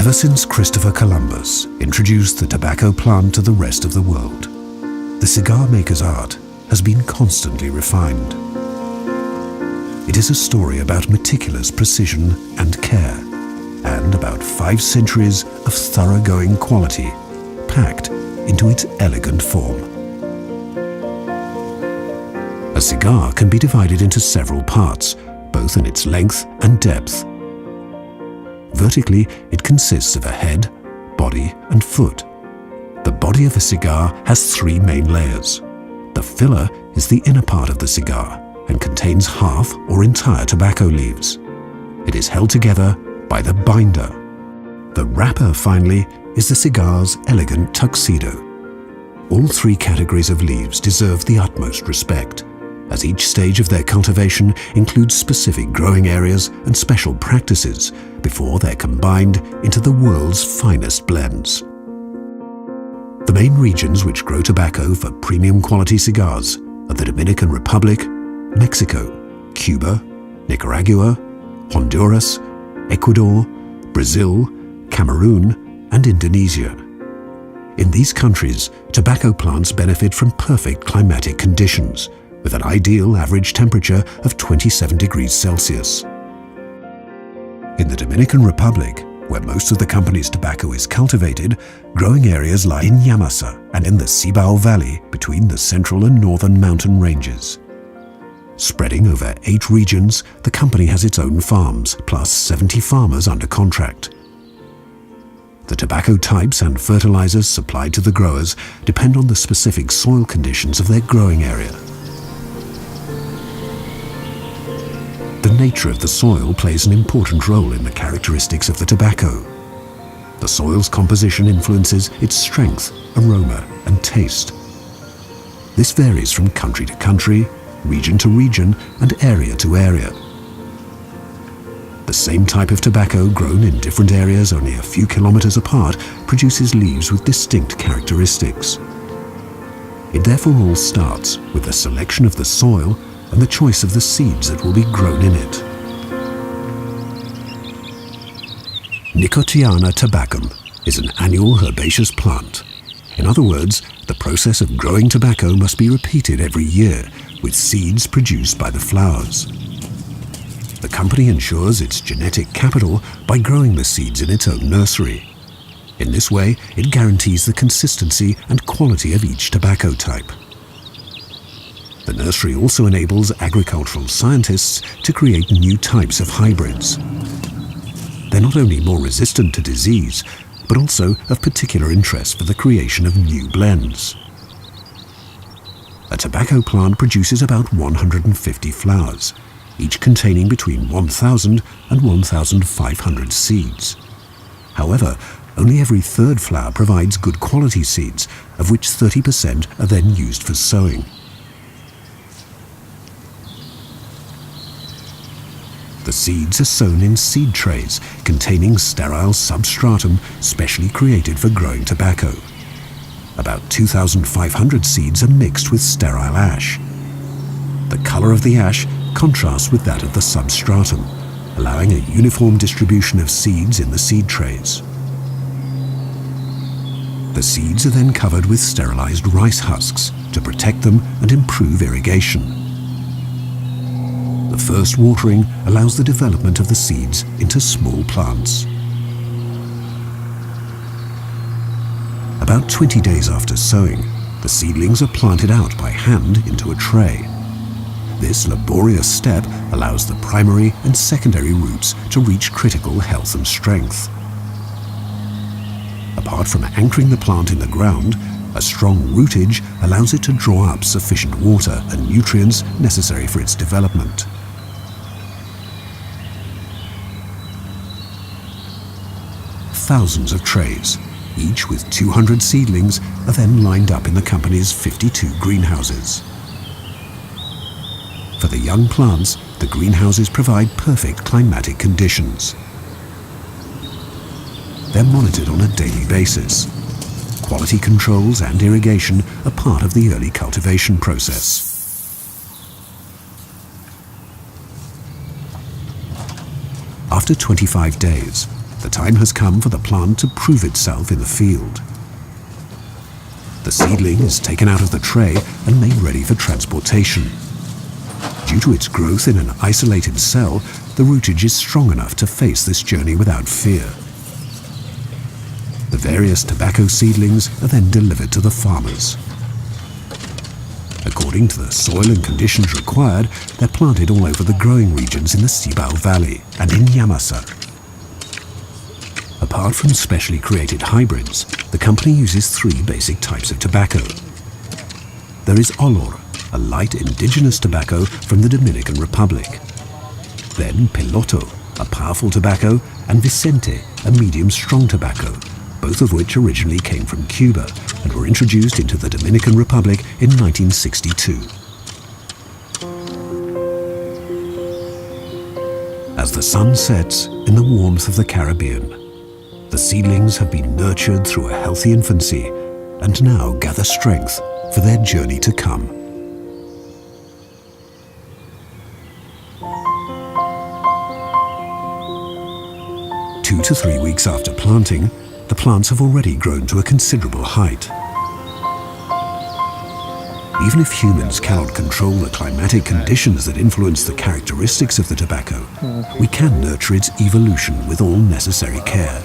Ever since Christopher Columbus introduced the tobacco plant to the rest of the world, the cigar maker's art has been constantly refined. It is a story about meticulous precision and care, and about 5 centuries of thoroughgoing quality packed into its elegant form. A cigar can be divided into several parts, both in its length and depth. Vertically, it consists of a head, body, and foot. The body of a cigar has 3 main layers. The filler is the inner part of the cigar and contains half or entire tobacco leaves. It is held together by the binder. The wrapper, finally, is the cigar's elegant tuxedo. All 3 categories of leaves deserve the utmost respect, as each stage of their cultivation includes specific growing areas and special practices before they're combined into the world's finest blends. The main regions which grow tobacco for premium quality cigars are the Dominican Republic, Mexico, Cuba, Nicaragua, Honduras, Ecuador, Brazil, Cameroon, and Indonesia. In these countries, tobacco plants benefit from perfect climatic conditions, with an ideal average temperature of 27 degrees Celsius. In the Dominican Republic, where most of the company's tobacco is cultivated, growing areas lie in Yamasa and in the Cibao Valley between the central and northern mountain ranges. Spreading over 8 regions, the company has its own farms, plus 70 farmers under contract. The tobacco types and fertilizers supplied to the growers depend on the specific soil conditions of their growing area. The nature of the soil plays an important role in the characteristics of the tobacco. The soil's composition influences its strength, aroma, and taste. This varies from country to country, region to region, and area to area. The same type of tobacco grown in different areas only a few kilometers apart produces leaves with distinct characteristics. It therefore all starts with the selection of the soil and the choice of the seeds that will be grown in it. Nicotiana tabacum is an annual herbaceous plant. In other words, the process of growing tobacco must be repeated every year, with seeds produced by the flowers. The company ensures its genetic capital by growing the seeds in its own nursery. In this way, it guarantees the consistency and quality of each tobacco type. The nursery also enables agricultural scientists to create new types of hybrids. They're not only more resistant to disease, but also of particular interest for the creation of new blends. A tobacco plant produces about 150 flowers, each containing between 1,000 and 1,500 seeds. However, only every 3rd flower provides good quality seeds, of which 30% are then used for sowing. The seeds are sown in seed trays containing sterile substratum specially created for growing tobacco. About 2,500 seeds are mixed with sterile ash. The color of the ash contrasts with that of the substratum, allowing a uniform distribution of seeds in the seed trays. The seeds are then covered with sterilized rice husks to protect them and improve irrigation. The first watering allows the development of the seeds into small plants. About 20 days after sowing, the seedlings are planted out by hand into a tray. This laborious step allows the primary and secondary roots to reach critical health and strength. Apart from anchoring the plant in the ground, a strong rootage allows it to draw up sufficient water and nutrients necessary for its development. Thousands of trays, each with 200 seedlings, are then lined up in the company's 52 greenhouses. For the young plants, the greenhouses provide perfect climatic conditions. They're monitored on a daily basis. Quality controls and irrigation are part of the early cultivation process. After 25 days, The time has come for the plant to prove itself in the field. The seedling is taken out of the tray and made ready for transportation. Due to its growth in an isolated cell, the rootage is strong enough to face this journey without fear. The various tobacco seedlings are then delivered to the farmers. According to the soil and conditions required, they're planted all over the growing regions in the Cibao Valley and in Yamasa. Apart from specially created hybrids, the company uses three basic types of tobacco. There is Olor, a light indigenous tobacco from the Dominican Republic. Then Piloto, a powerful tobacco, and Vicente, a medium-strong tobacco, both of which originally came from Cuba and were introduced into the Dominican Republic in 1962. As the sun sets in the warmth of the Caribbean, the seedlings have been nurtured through a healthy infancy and now gather strength for their journey to come. Two to 3 weeks after planting, the plants have already grown to a considerable height. Even if humans cannot control the climatic conditions that influence the characteristics of the tobacco, we can nurture its evolution with all necessary care.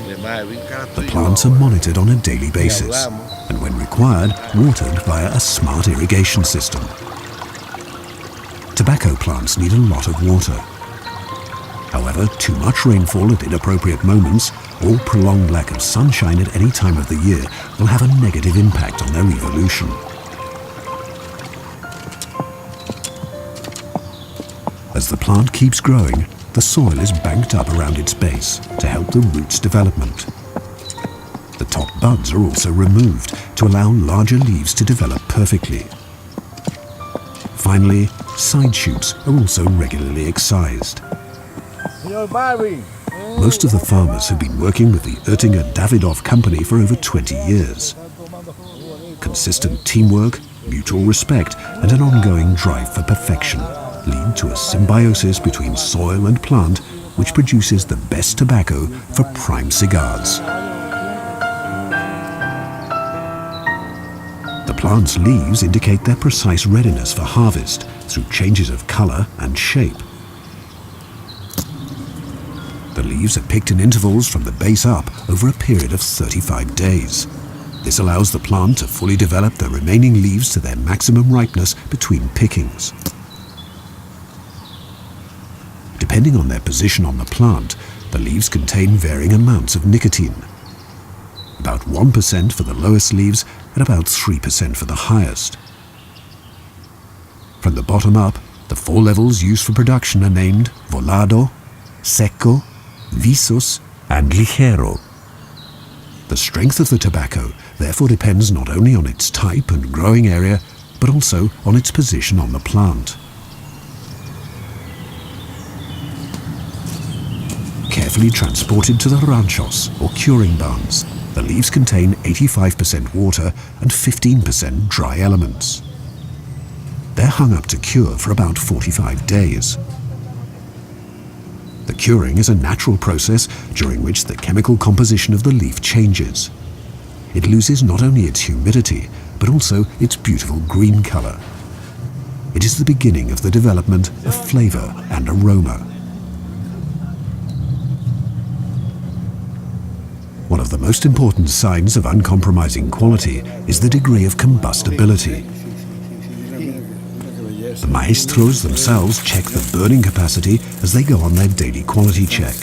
The plants are monitored on a daily basis, and when required, watered via a smart irrigation system. Tobacco plants need a lot of water. However, too much rainfall at inappropriate moments or prolonged lack of sunshine at any time of the year will have a negative impact on their evolution. As the plant keeps growing, the soil is banked up around its base to help the roots' development. The top buds are also removed to allow larger leaves to develop perfectly. Finally, side shoots are also regularly excised. Most of the farmers have been working with the Oettinger-Davidoff company for over 20 years. Consistent teamwork, mutual respect, and an ongoing drive for perfection lead to a symbiosis between soil and plant which produces the best tobacco for prime cigars. The plant's leaves indicate their precise readiness for harvest through changes of color and shape. The leaves are picked in intervals from the base up over a period of 35 days. This allows the plant to fully develop the remaining leaves to their maximum ripeness between pickings. Depending on their position on the plant, the leaves contain varying amounts of nicotine. About 1% for the lowest leaves and about 3% for the highest. From the bottom up, the 4 levels used for production are named Volado, Secco, Visos, and Ligero. The strength of the tobacco therefore depends not only on its type and growing area, but also on its position on the plant. Carefully transported to the ranchos, or curing barns, the leaves contain 85% water and 15% dry elements. They're hung up to cure for about 45 days. The curing is a natural process during which the chemical composition of the leaf changes. It loses not only its humidity, but also its beautiful green color. It is the beginning of the development of flavor and aroma. One of the most important signs of uncompromising quality is the degree of combustibility. The maestros themselves check the burning capacity as they go on their daily quality check.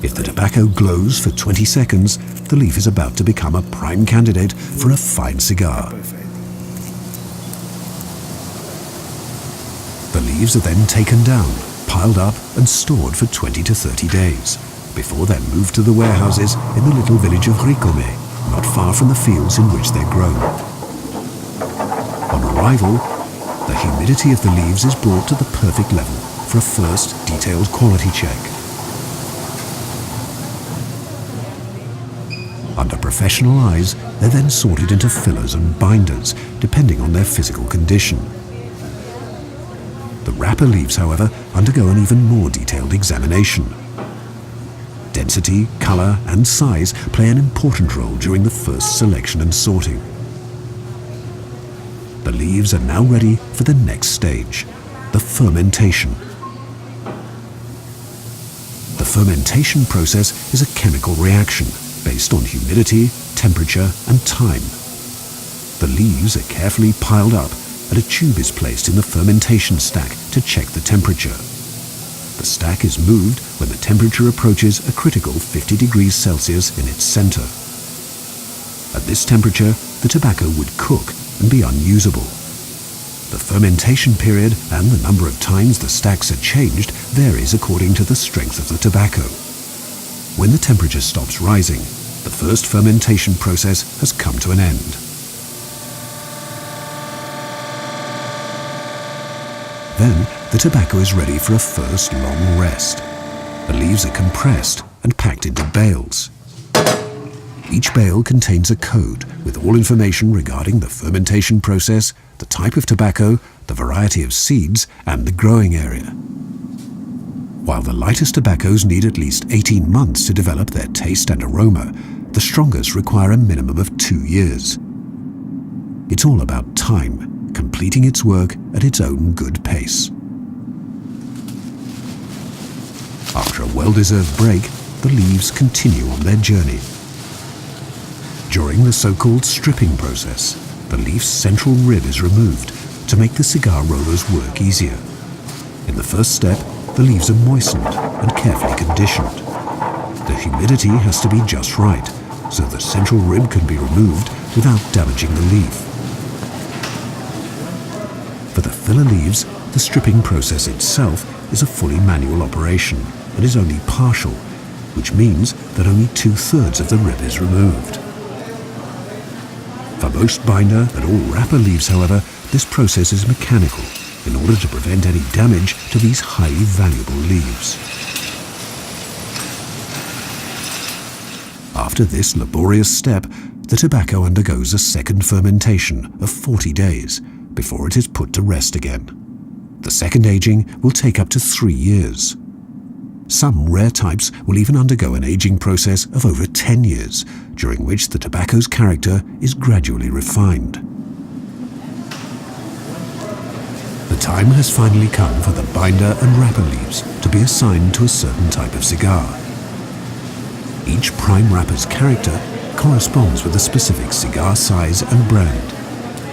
If the tobacco glows for 20 seconds, the leaf is about to become a prime candidate for a fine cigar. The leaves are then taken down, piled up and stored for 20 to 30 days, before they're moved to the warehouses in the little village of Ricome, not far from the fields in which they're grown. On arrival, the humidity of the leaves is brought to the perfect level for a first detailed quality check. Under professional eyes, they're then sorted into fillers and binders, depending on their physical condition. The wrapper leaves, however, undergo an even more detailed examination. Density, color, and size play an important role during the first selection and sorting. The leaves are now ready for the next stage, the fermentation. The fermentation process is a chemical reaction based on humidity, temperature, and time. The leaves are carefully piled up and a tube is placed in the fermentation stack to check the temperature. The stack is moved when the temperature approaches a critical 50 degrees Celsius in its center. At this temperature, the tobacco would cook and be unusable. The fermentation period and the number of times the stacks are changed varies according to the strength of the tobacco. When the temperature stops rising, the first fermentation process has come to an end. Then, the tobacco is ready for a first long rest. The leaves are compressed and packed into bales. Each bale contains a code with all information regarding the fermentation process, the type of tobacco, the variety of seeds, and the growing area. While the lightest tobaccos need at least 18 months to develop their taste and aroma, the strongest require a minimum of 2 years. It's all about time, completing its work at its own good pace. After a well-deserved break, the leaves continue on their journey. During the so-called stripping process, the leaf's central rib is removed to make the cigar roller's work easier. In the first step, the leaves are moistened and carefully conditioned. The humidity has to be just right, so the central rib can be removed without damaging the leaf. For the filler leaves, the stripping process itself is a fully manual operation and is only partial, which means that only 2/3 of the rib is removed. For most binder and all wrapper leaves, however, this process is mechanical in order to prevent any damage to these highly valuable leaves. After this laborious step, the tobacco undergoes a second fermentation of 40 days before it is put to rest again. The second aging will take up to 3 years. Some rare types will even undergo an aging process of over 10 years, during which the tobacco's character is gradually refined. The time has finally come for the binder and wrapper leaves to be assigned to a certain type of cigar. Each prime wrapper's character corresponds with a specific cigar size and brand.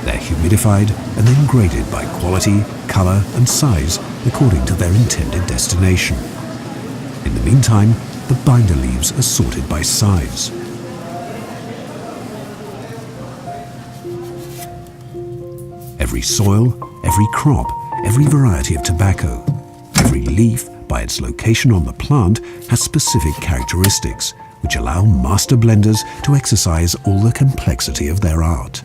They're humidified and then graded by quality, color, and size according to their intended destination. In the meantime, the binder leaves are sorted by size. Every soil, every crop, every variety of tobacco, every leaf, by its location on the plant, has specific characteristics which allow master blenders to exercise all the complexity of their art.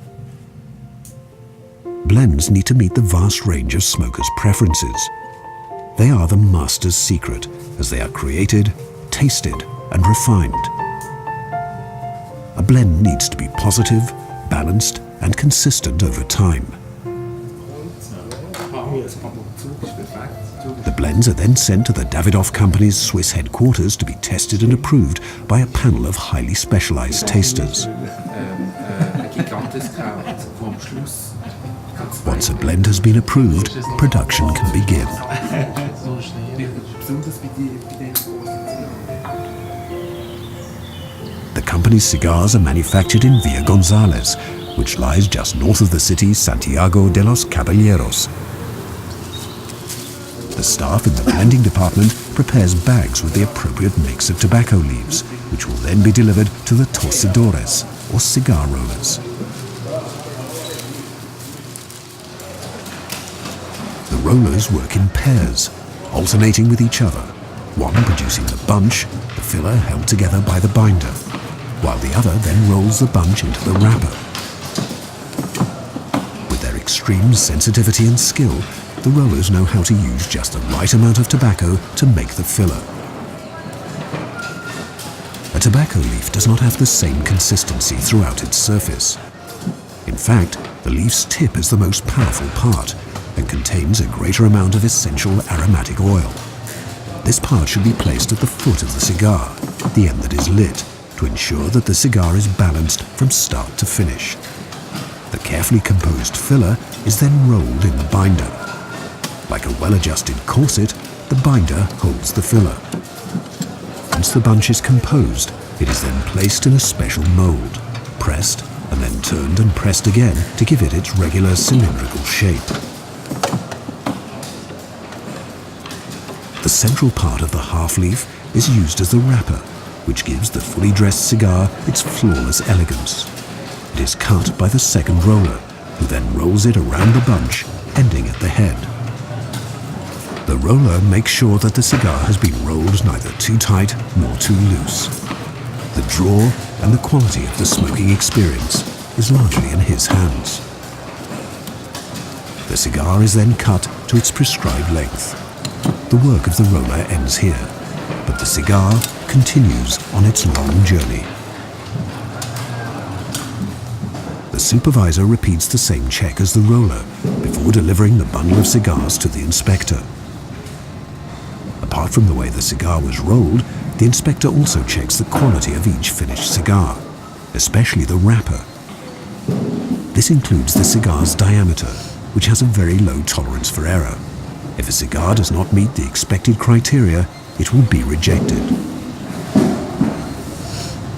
Blends need to meet the vast range of smokers' preferences. They are the master's secret, as they are created, tasted, and refined. A blend needs to be positive, balanced, and consistent over time. The blends are then sent to the Davidoff Company's Swiss headquarters to be tested and approved by a panel of highly specialized tasters. Once a blend has been approved, production can begin. The company's cigars are manufactured in Villa González, which lies just north of the city Santiago de los Caballeros. The staff in the blending department prepares bags with the appropriate mix of tobacco leaves, which will then be delivered to the torcedores, or cigar rollers. The rollers work in pairs, alternating with each other, one producing the bunch, the filler held together by the binder, while the other then rolls the bunch into the wrapper. With their extreme sensitivity and skill, the rollers know how to use just the right amount of tobacco to make the filler. A tobacco leaf does not have the same consistency throughout its surface. In fact, the leaf's tip is the most powerful part, and contains a greater amount of essential aromatic oil. This part should be placed at the foot of the cigar, at the end that is lit, to ensure that the cigar is balanced from start to finish. The carefully composed filler is then rolled in the binder. Like a well-adjusted corset, the binder holds the filler. Once the bunch is composed, it is then placed in a special mold, pressed, and then turned and pressed again to give it its regular cylindrical shape. The central part of the half-leaf is used as the wrapper, which gives the fully dressed cigar its flawless elegance. It is cut by the second roller, who then rolls it around the bunch, ending at the head. The roller makes sure that the cigar has been rolled neither too tight nor too loose. The draw and the quality of the smoking experience is largely in his hands. The cigar is then cut to its prescribed length. The work of the roller ends here, but the cigar continues on its long journey. The supervisor repeats the same check as the roller before delivering the bundle of cigars to the inspector. Apart from the way the cigar was rolled, the inspector also checks the quality of each finished cigar, especially the wrapper. This includes the cigar's diameter, which has a very low tolerance for error. If a cigar does not meet the expected criteria, it will be rejected.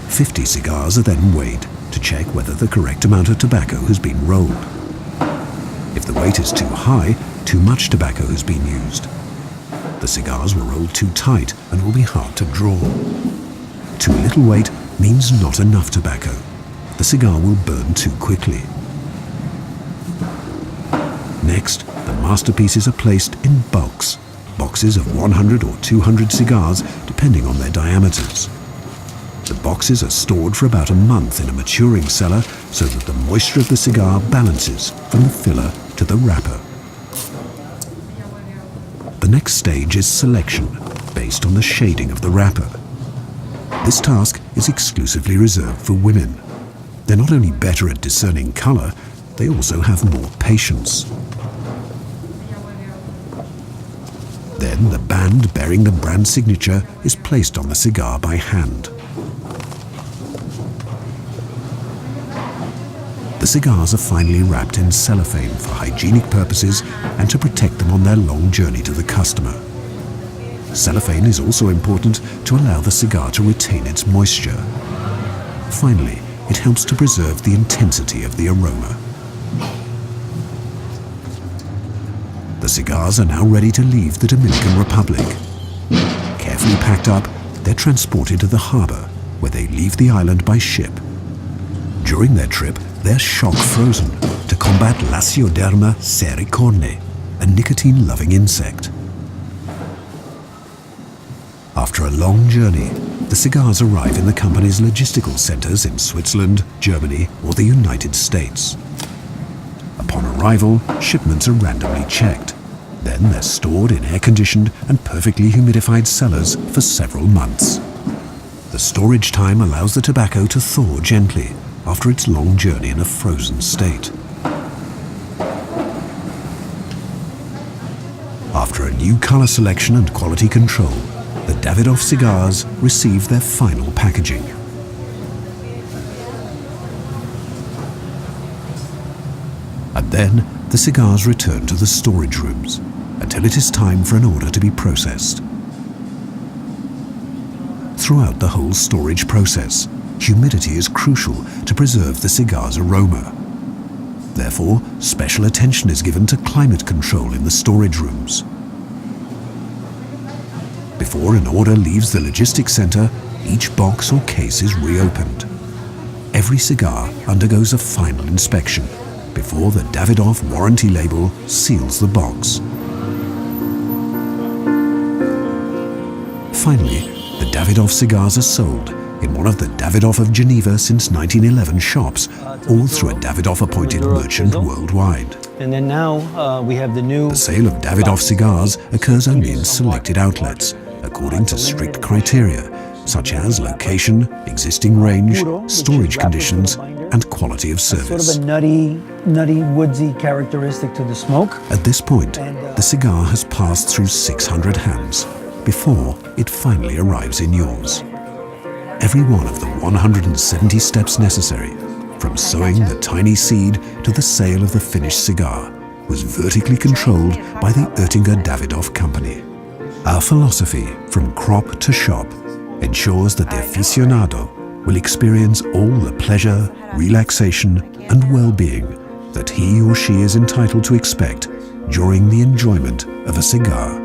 50 cigars are then weighed to check whether the correct amount of tobacco has been rolled. If the weight is too high, too much tobacco has been used. The cigars were rolled too tight and will be hard to draw. Too little weight means not enough tobacco. The cigar will burn too quickly. Next, the masterpieces are placed in bulks, boxes of 100 or 200 cigars depending on their diameters. The boxes are stored for about a month in a maturing cellar so that the moisture of the cigar balances from the filler to the wrapper. The next stage is selection, based on the shading of the wrapper. This task is exclusively reserved for women. They're not only better at discerning color, they also have more patience. Then the band bearing the brand signature is placed on the cigar by hand. The cigars are finally wrapped in cellophane for hygienic purposes and to protect them on their long journey to the customer. Cellophane is also important to allow the cigar to retain its moisture. Finally, it helps to preserve the intensity of the aroma. The cigars are now ready to leave the Dominican Republic. Carefully packed up, they're transported to the harbor, where they leave the island by ship. During their trip, they're shock frozen to combat Lacioderma sericorne, a nicotine-loving insect. After a long journey, the cigars arrive in the company's logistical centers in Switzerland, Germany, or the United States. Upon arrival, shipments are randomly checked. Then they're stored in air-conditioned and perfectly humidified cellars for several months. The storage time allows the tobacco to thaw gently after its long journey in a frozen state. After a new color selection and quality control, the Davidoff cigars receive their final packaging. And then the cigars return to the storage rooms until it is time for an order to be processed. Throughout the whole storage process, humidity is crucial to preserve the cigar's aroma. Therefore, special attention is given to climate control in the storage rooms. Before an order leaves the logistics center, each box or case is reopened. Every cigar undergoes a final inspection before the Davidoff warranty label seals the box. Finally, the Davidoff cigars are sold in one of the Davidoff of Geneva since 1911 shops, all through a Davidoff-appointed merchant worldwide. And then now we have the new... The sale of Davidoff cigars occurs only in selected outlets, according to strict criteria, such as location, existing range, storage conditions, and quality of service. Sort of a nutty, woodsy characteristic to the smoke. At this point, the cigar has passed through 600 hands before it finally arrives in yours. Every one of the 170 steps necessary, from sowing the tiny seed to the sale of the finished cigar, was vertically controlled by the Oettinger Davidoff Company. Our philosophy, from crop to shop, ensures that the aficionado will experience all the pleasure, relaxation, and well-being that he or she is entitled to expect during the enjoyment of a cigar.